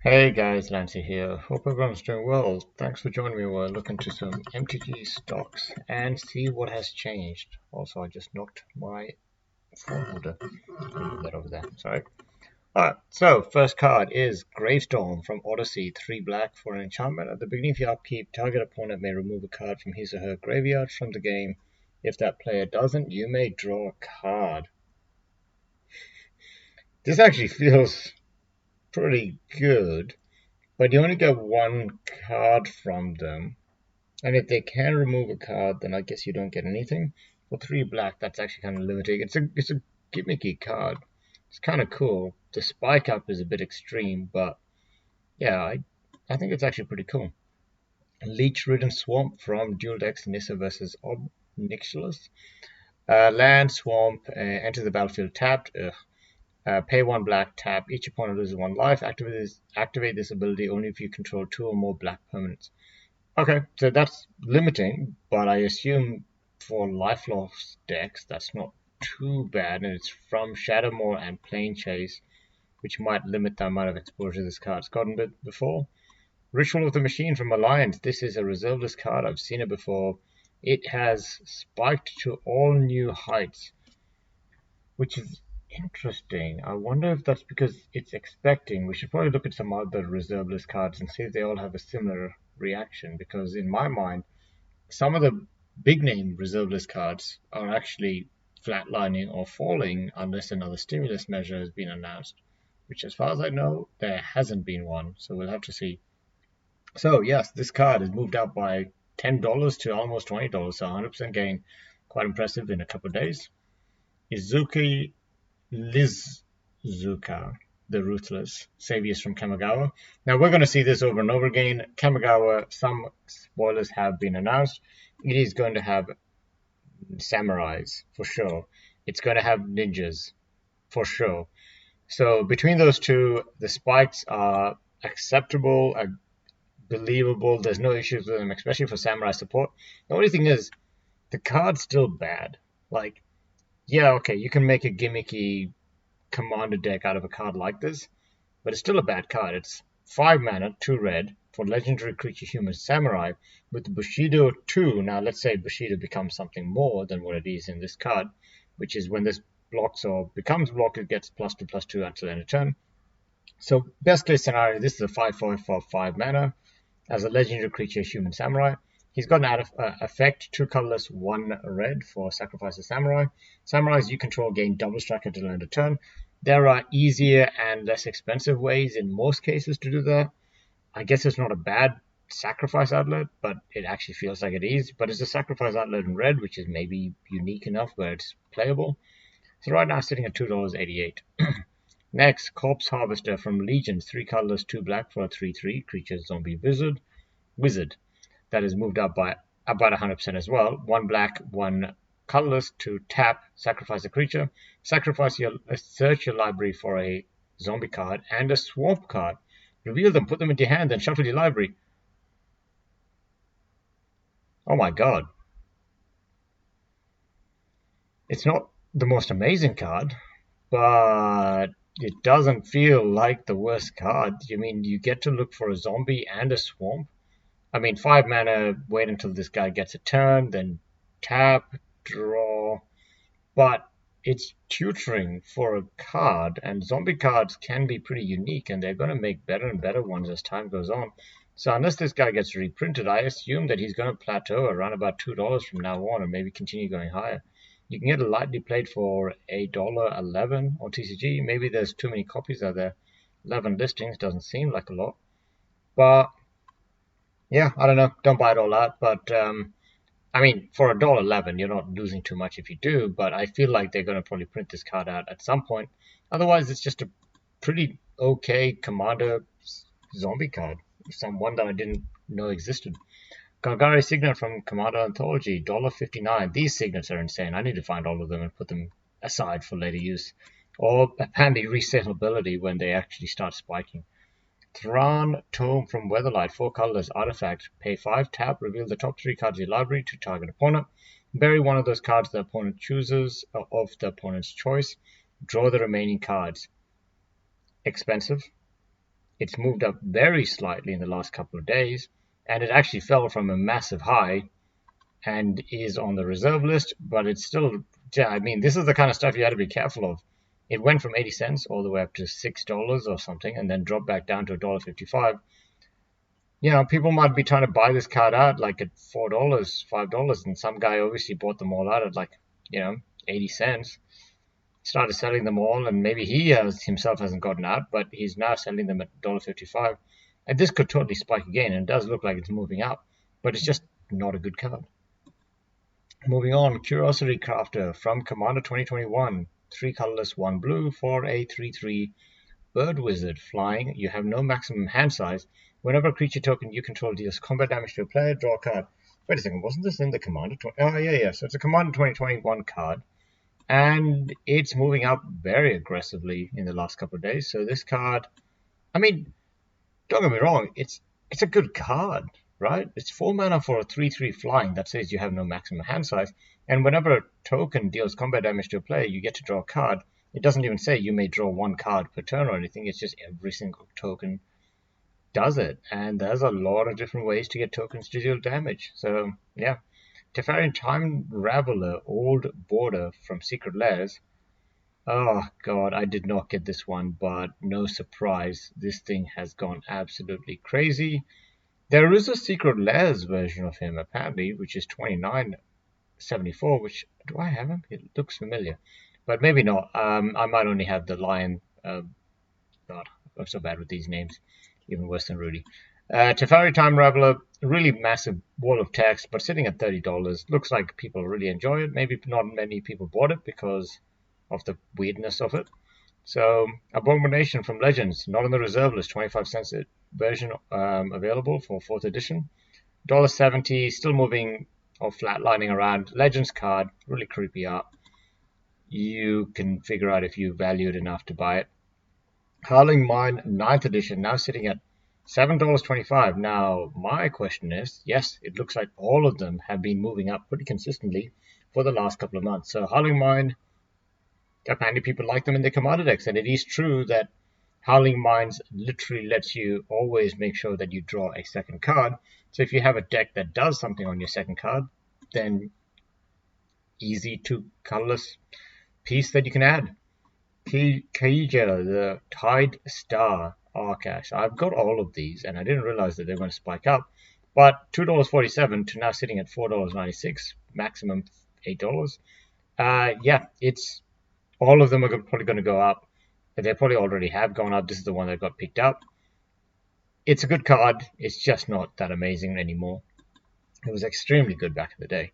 Hey guys, Nancy here. Hope everyone's doing well. Thanks for joining me. We'll look into some MTG stocks and see what has changed. Also, I just knocked my phone holder. Move that over there. Sorry. Alright, so first card is Gravestorm from Odyssey, 3 black for an enchantment. At the beginning of your upkeep, target opponent may remove a card from his or her graveyard from the game. If that player doesn't, you may draw a card. This actually feels pretty good. But you only get one card from them. And if they can remove a card, then I guess you don't get anything. For 3 black, that's actually kind of limiting. It's a gimmicky card. It's kind of cool. The spike up is a bit extreme, but yeah, I think it's actually pretty cool. Leech Ridden Swamp from Dual Decks Nissa versus Obnixilis. Land Swamp enters the battlefield tapped. Pay 1 black, tap. Each opponent loses 1 life. Activate this ability only if you control 2 or more black permanents. Okay, so that's limiting, but I assume for life loss decks that's not too bad, and it's from Shadowmoor and Plane Chase, which might limit the amount of exposure this card's gotten before. Ritual of the Machine from Alliance. This is a reserve list card. I've seen it before. It has spiked to all new heights, which is interesting. I wonder if that's because it's expecting. We should probably look at some other reserve list cards and see if they all have a similar reaction, because in my mind, some of the big name reserve list cards are actually flatlining or falling unless another stimulus measure has been announced, which as far as I know, there hasn't been one, so we'll have to see. So yes, this card has moved up by $10 to almost $20, so 100% gain. Quite impressive in a couple of days. Izuki Lizuka, the Ruthless, Saviors from Kamigawa. Now we're going to see this over and over again. Kamigawa, some spoilers have been announced. It is going to have samurais, for sure. It's going to have ninjas, for sure. So between those two, the spikes are acceptable, believable. There's no issues with them, especially for samurai support. The only thing is, the card's still bad. Like, yeah, okay, you can make a gimmicky commander deck out of a card like this, but it's still a bad card. It's 5 mana, 2 red, for legendary creature human samurai with the Bushido 2. Now, let's say Bushido becomes something more than what it is in this card, which is when this blocks or becomes blocked, it gets +2/+2 until end of turn. So, best case scenario, this is a 5/4 for 5 mana as a legendary creature human samurai. He's got an effect, 2 colorless, 1 red for Sacrifice a Samurai. Samurais you control gain double strike until end of turn. There are easier and less expensive ways in most cases to do that. I guess it's not a bad sacrifice outlet, but it actually feels like it is. But it's a sacrifice outlet in red, which is maybe unique enough where it's playable. So right now sitting at $2.88. Next, Corpse Harvester from Legions, 3 colorless, 2 black for a 3/3 creature zombie wizard. That is moved up by about 100% as well. 1 black, 1 colorless to tap, sacrifice a creature, search your library for a zombie card and a swamp card. Reveal them, put them into your hand, then shuffle your library. Oh my god. It's not the most amazing card, but it doesn't feel like the worst card. I mean, you get to look for a zombie and a swamp. I mean, 5 mana, wait until this guy gets a turn, then tap, draw. But it's tutoring for a card, and zombie cards can be pretty unique, and they're going to make better and better ones as time goes on. So unless this guy gets reprinted, I assume that he's going to plateau around about $2 from now on, and maybe continue going higher. You can get a lightly played for $1.11 on TCG. Maybe there's too many copies out there. 11 listings doesn't seem like a lot. But yeah, I don't know. Don't buy it all out. But I mean, for $1.11, you're not losing too much if you do. But I feel like they're going to probably print this card out at some point. Otherwise, it's just a pretty okay Commander zombie card. One that I didn't know existed. Golgari Signet from Commander Anthology, $1.59. These signets are insane. I need to find all of them and put them aside for later use. Or handy resaleability when they actually start spiking. Thran Tome from Weatherlight, 4 colorless artifact. Pay 5, tap, reveal the top 3 cards of your library to target opponent. Bury one of those cards the opponent chooses of the opponent's choice. Draw the remaining cards. Expensive. It's moved up very slightly in the last couple of days, and it actually fell from a massive high and is on the reserve list, but it's still, yeah, I mean, this is the kind of stuff you have to be careful of. It went from 80 cents all the way up to $6 or something, and then dropped back down to $1.55. People might be trying to buy this card out like at $4, $5, and some guy obviously bought them all out at like, 80 cents. Started selling them all, and maybe he himself hasn't gotten out, but he's now selling them at $1.55. And this could totally spike again, and it does look like it's moving up, but it's just not a good card. Moving on, Curiosity Crafter from Commander 2021. 3 colorless, 1 blue for a 3/3 Bird Wizard flying. You have no maximum hand size. Whenever a creature token you control deals combat damage to a player, draw a card. Wait a second, wasn't this in the Commander? Oh, yeah. So it's a Commander 2021 card. And it's moving up very aggressively in the last couple of days. So this card, I mean, don't get me wrong, it's a good card, right? It's 4 mana for a 3/3 flying that says you have no maximum hand size. And whenever a token deals combat damage to a player, you get to draw a card. It doesn't even say you may draw 1 card per turn or anything. It's just every single token does it. And there's a lot of different ways to get tokens to deal damage. So, yeah. Teferi Time Raveler, Old Border from Secret Lairs. Oh god, I did not get this one, but no surprise, this thing has gone absolutely crazy. There is a Secret Lairs version of him, apparently, which is 29.74, which, do I have him? It looks familiar, but maybe not. I might only have the Lion. God, I'm so bad with these names, even worse than Rudy. Teferi Time Raveler, really massive wall of text, but sitting at $30. Looks like people really enjoy it. Maybe not many people bought it because of the weirdness of it. So, Abomination from Legends, not on the reserve list, 25 cents version available for 4th edition. $1.70, still moving or flatlining around. Legends card, really creepy art. You can figure out if you value it enough to buy it. Howling Mine, 9th edition, now sitting at $7.25. Now, my question is, yes, it looks like all of them have been moving up pretty consistently for the last couple of months. So, Howling Mine, apparently people like them in their commander decks, and it is true that Howling Mines literally lets you always make sure that you draw a second card. So if you have a deck that does something on your second card, then easy to colorless piece that you can add. Kaija, the Tide Star Arcash. I've got all of these, and I didn't realize that they're going to spike up. But $2.47 to now sitting at $4.96, maximum $8. Yeah, it's all of them are probably going to go up. They probably already have gone up. This is the one that got picked up. It's a good card. It's just not that amazing anymore. It was extremely good back in the day.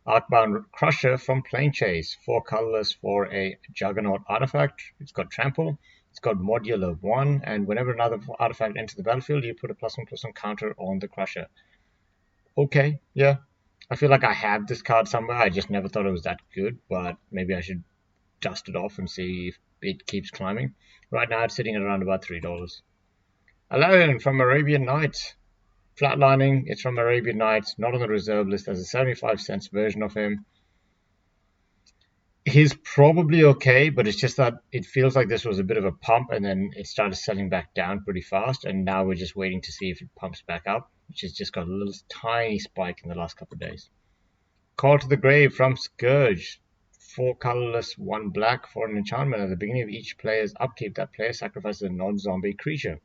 Outbound Crusher from Plane Chase. 4 colorless for a Juggernaut artifact. It's got Trample. It's got Modular 1. And whenever another artifact enters the battlefield, you put a +1/+1 counter on the Crusher. Okay, yeah. I feel like I have this card somewhere. I just never thought it was that good. But maybe I should dust it off and see if it keeps climbing. Right now it's sitting at around about $3. Alarion from Arabian Nights. Flatlining, it's from Arabian Nights, not on the reserve list. There's a 75 cents version of him. He's probably okay, but it's just that it feels like this was a bit of a pump and then it started selling back down pretty fast, and now we're just waiting to see if it pumps back up, which has just got a little tiny spike in the last couple of days. Call to the Grave from Scourge. 4 colorless, 1 black for an enchantment. At the beginning of each player's upkeep, that player sacrifices a non-zombie creature.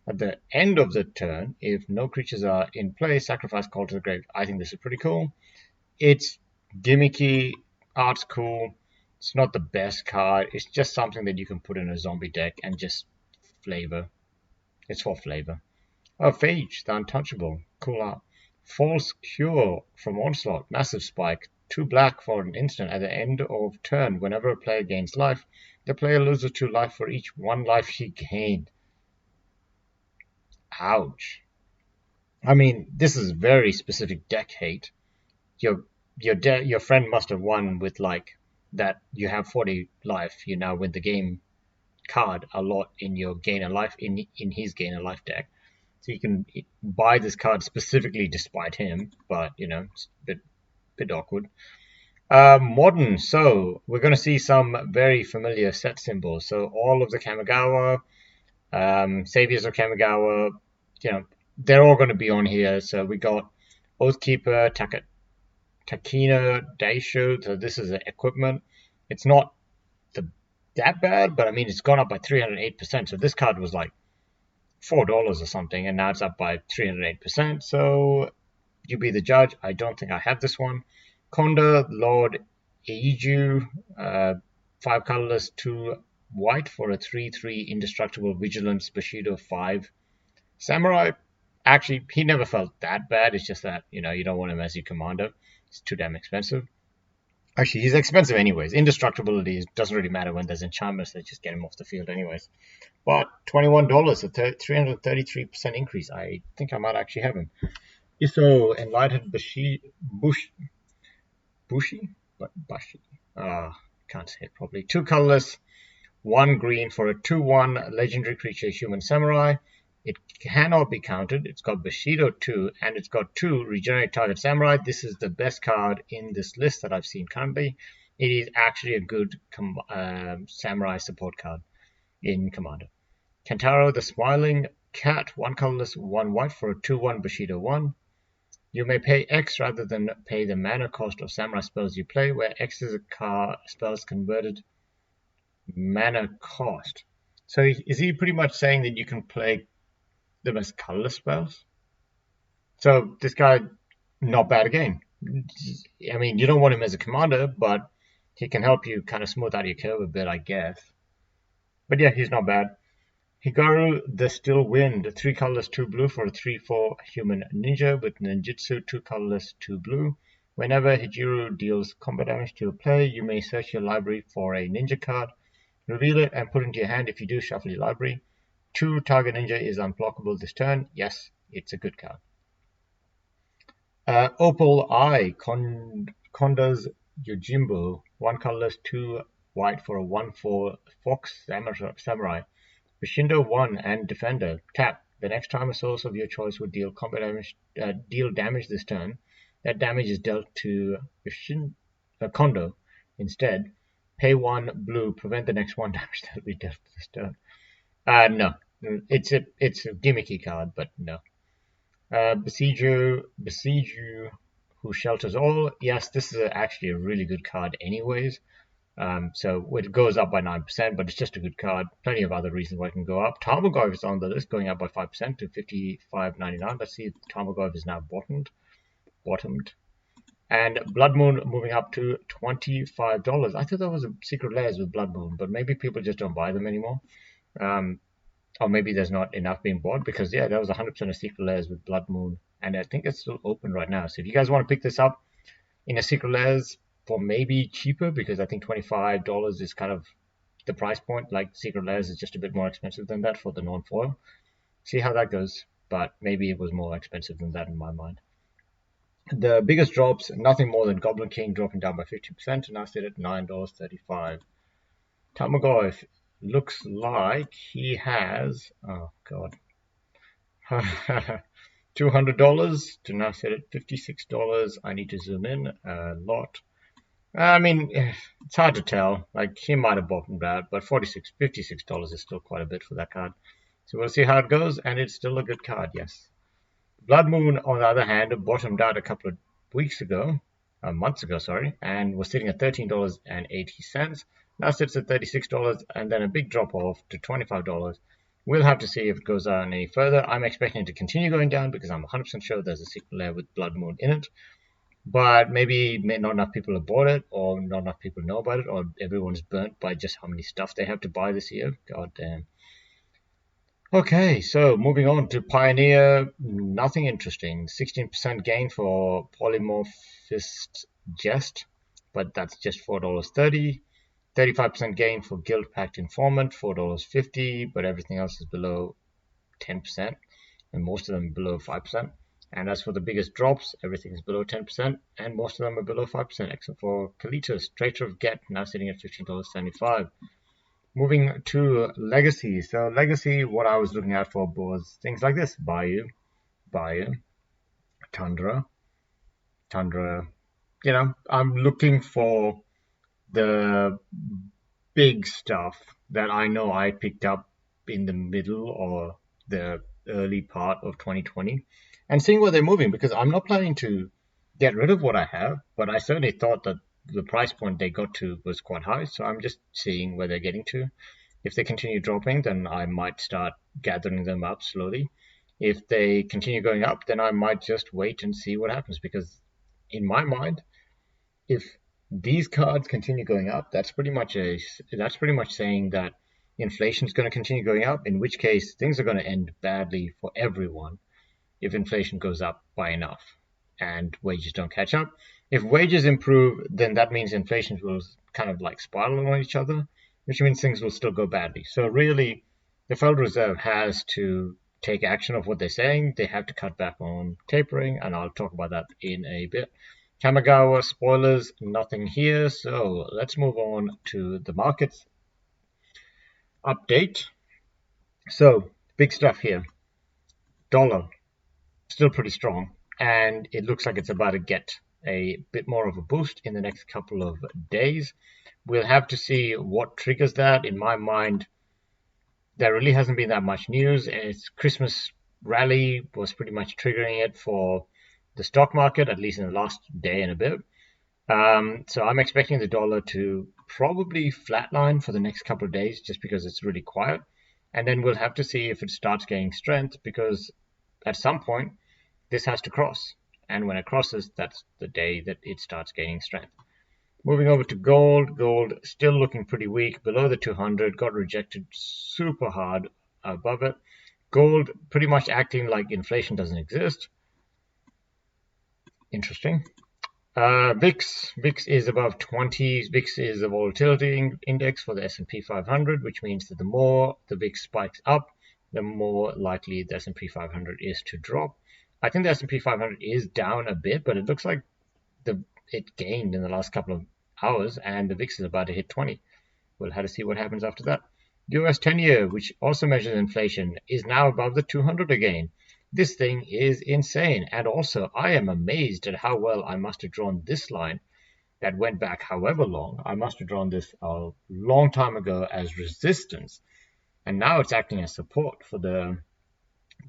At the end of the turn, if no creatures are in play, sacrifice Call to the Grave. I think this is pretty cool. It's gimmicky, art's cool. It's not the best card. It's just something that you can put in a zombie deck and just flavor. It's for flavor. Oh, Phage, the Untouchable. Cool art. False Cure from Onslaught. Massive spike. 2 black for an instant. At the end of turn, whenever a player gains life, the player loses 2 life for each 1 life he gained. Ouch. I mean, this is very specific deck hate. Your friend must have won with like that. You have 40 life. You now win the game card a lot in your gain a life in his gain a life deck. So you can buy this card specifically despite him, but it's a bit awkward. Modern, so we're going to see some very familiar set symbols. So all of the Kamigawa, Saviors of Kamigawa, they're all going to be on here. So we got Oathkeeper, Takina, Daisho. So this is equipment. It's not that bad, but I mean, it's gone up by 308%. So this card was like $4 or something, and now it's up by 308%. So you be the judge. I don't think I have this one. Konda, Lord Eiju, 5 colorless, 2 white for a 3/3 indestructible vigilance Bushido 5 samurai. Actually, he never felt that bad. It's just that you don't want him as your commander. It's too damn expensive. Actually, he's expensive anyways. Indestructibility doesn't really matter when there's enchantments. They just get him off the field anyways. But $21, a 333% increase. I think I might actually have him. Iso Enlightened Bushi, Bashi. Can't say it properly. 2 colorless, 1 green for a 2/1 legendary creature human samurai. It cannot be countered. It's got Bushido 2, and it's got 2 regenerate target samurai. This is the best card in this list that I've seen currently. It is actually a good samurai support card in Commander. Kentaro the Smiling Cat, 1 colorless, 1 white for a 2/1 Bushido 1. You may pay X rather than pay the mana cost of samurai spells you play, where X is a spell's converted mana cost. So is he pretty much saying that you can play them as colorless spells? So this guy, not bad again. I mean, you don't want him as a commander, but he can help you kind of smooth out your curve a bit, I guess. But yeah, he's not bad. Higaru the Still Wind, 3 colorless, 2 blue for a 3/4 human ninja with ninjutsu, 2 colorless, 2 blue. Whenever Hijiru deals combat damage to a player, you may search your library for a ninja card, reveal it, and put it into your hand. If you do, shuffle your library. 2 target ninja is unblockable this turn. Yes, it's a good card. Opal Eye, Konda's Yojimbo, 1 colorless, 2 white for a 1/4 Fox Samurai. Bushido 1 and Defender. Tap. The next time a source of your choice would deal damage this turn, that damage is dealt to Kondo instead. Pay 1 blue. Prevent the next 1 damage that will be dealt this turn. No. It's a gimmicky card, but no. Besieger, who shelters all. Yes, this is actually a really good card anyways. So it goes up by 9%, but it's just a good card. Plenty of other reasons why it can go up. Tarmogoyf is on the list, going up by 5% to $55.99. Let's see if Tarmogoyf is now bottomed. And Blood Moon moving up to $25. I thought that was a Secret Layers with Blood Moon, but maybe people just don't buy them anymore. Or maybe there's not enough being bought, because yeah, that was 100% of Secret Layers with Blood Moon, and I think it's still open right now. So if you guys want to pick this up in a Secret Layers for maybe cheaper, because I think $25 is kind of the price point, like Secret Layers is just a bit more expensive than that for the non-foil. See how that goes, but maybe it was more expensive than that in my mind. The biggest drops, nothing more than Goblin King dropping down by 50%, and I sit at $9.35. Tarmogoyf looks like he has, oh god, $200 to now sit at $56. I need to zoom in a lot. I mean, it's hard to tell. Like, he might have bottomed out, but $56 is still quite a bit for that card. So we'll see how it goes, and it's still a good card, yes. Blood Moon, on the other hand, bottomed out a couple of months ago, and was sitting at $13.80. Now sits at $36, and then a big drop off to $25. We'll have to see if it goes down any further. I'm expecting it to continue going down because I'm 100% sure there's a Secret Lair with Blood Moon in it. But maybe not enough people have bought it, or not enough people know about it, or everyone's burnt by just how many stuff they have to buy this year. God damn. Okay, so moving on to Pioneer, nothing interesting. 16% gain for Polymorphist Jest, but that's just $4.30. 35% gain for Guild Pact Informant, $4.50, but everything else is below 10%, and most of them below 5%. And as for the biggest drops, everything is below 10%, and most of them are below 5%, except for Kalitos, Traitor of Get, now sitting at $15.75. Moving to Legacy. So Legacy, what I was looking out for was things like this. Bayou, Tundra. I'm looking for the big stuff that I know I picked up in the middle or the early part of 2020 and seeing where they're moving, because I'm not planning to get rid of what I have, but I certainly thought that the price point they got to was quite high. So I'm just seeing where they're getting to. If they continue dropping, then I might start gathering them up slowly. If they continue going up, then I might just wait and see what happens, because in my mind, if these cards continue going up, that's pretty much saying that inflation is going to continue going up, in which case things are going to end badly for everyone if inflation goes up by enough and wages don't catch up. If wages improve, then that means inflation will kind of like spiral on each other, which means things will still go badly. So really, the Federal Reserve has to take action of what they're saying. They have to cut back on tapering, and I'll talk about that in a bit. Kamigawa, spoilers, nothing here. So let's move on to the markets update. So big stuff here. Dollar, still pretty strong, and it looks like it's about to get a bit more of a boost in the next couple of days. We'll have to see what triggers that. In my mind, there really hasn't been that much news. It's Christmas rally was pretty much triggering it for the stock market, at least in the last day and a bit. So I'm expecting the dollar to probably flatline for the next couple of days, just because it's really quiet. And then we'll have to see if it starts gaining strength, because at some point this has to cross. And when it crosses, that's the day that it starts gaining strength. Moving over to gold. Gold still looking pretty weak, below the 200, got rejected super hard above it. Gold pretty much acting like inflation doesn't exist. Interesting. VIX is above 20. VIX is the volatility index for the S&P 500, which means that the more the VIX spikes up, the more likely the S&P 500 is to drop. I think the S&P 500 is down a bit, but it looks like it gained in the last couple of hours, and the VIX is about to hit 20. We'll have to see what happens after that. US 10-year, which also measures inflation, is now above the 200 again. This thing is insane, and also I am amazed at how well I must have drawn this line that went back however long. I must have drawn this a long time ago as resistance, and now it's acting as support for the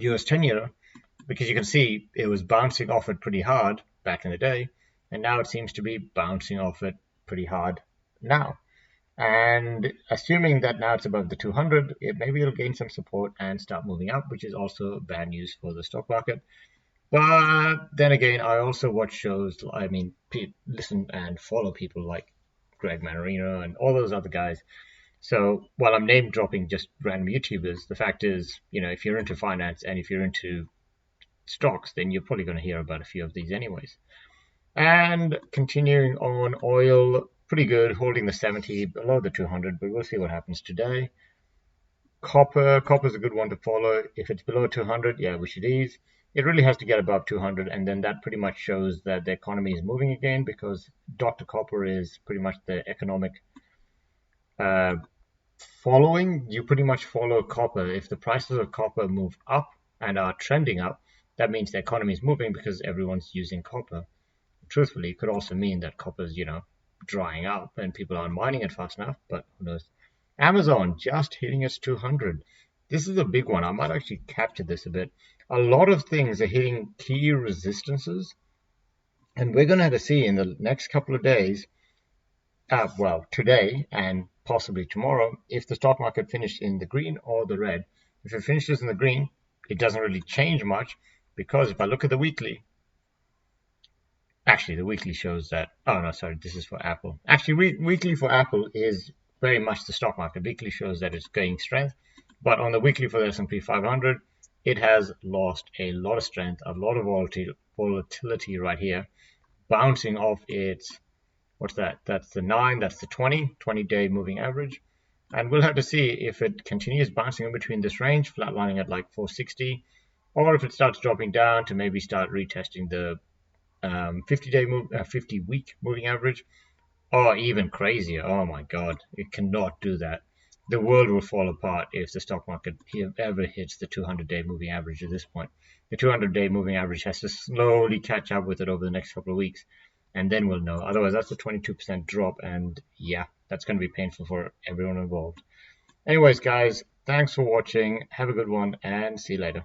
US 10-year, because you can see it was bouncing off it pretty hard back in the day, and now it seems to be bouncing off it pretty hard now. And assuming that now it's above the 200, maybe it'll gain some support and start moving up, which is also bad news for the stock market. But then again, I also watch shows, listen and follow people like Greg Manarino and all those other guys. So while I'm name dropping just random YouTubers, the fact is, if you're into finance and if you're into stocks, then you're probably going to hear about a few of these anyways. And continuing on, oil, pretty good, holding the 70 below the 200, but we'll see what happens today. Copper's a good one to follow. If it's below 200, yeah, we should ease. It really has to get above 200, and then that pretty much shows that the economy is moving again, because Dr. Copper is pretty much the economic following. You pretty much follow copper. If the prices of copper move up and are trending up, that means the economy is moving because everyone's using copper. Truthfully, it could also mean that copper's, drying up and people aren't mining it fast enough, but who knows. Amazon just hitting its 200. This is a big one. I might actually capture this a bit. A lot of things are hitting key resistances, and we're going to have to see in the next couple of days, today and possibly tomorrow, if the stock market finished in the green or the red. If it finishes in the green, it doesn't really change much, because if I look at the weekly, actually, the weekly shows that, oh no, sorry, this is for Apple. Actually, weekly for Apple is very much the stock market. Weekly shows that it's gaining strength, but on the weekly for the S&P 500, it has lost a lot of strength, a lot of volatility right here, bouncing off its, what's that? That's the 9, that's the 20-day moving average. And we'll have to see if it continues bouncing in between this range, flatlining at like 460, or if it starts dropping down to maybe start retesting the 50-week moving average, or even crazier. Oh my god, it cannot do that. The world will fall apart if the stock market ever hits the 200-day moving average at this point. The 200-day moving average has to slowly catch up with it over the next couple of weeks, and then we'll know. Otherwise, that's a 22% drop, and yeah, that's going to be painful for everyone involved. Anyways, guys, Thanks for watching. Have a good one and see you later.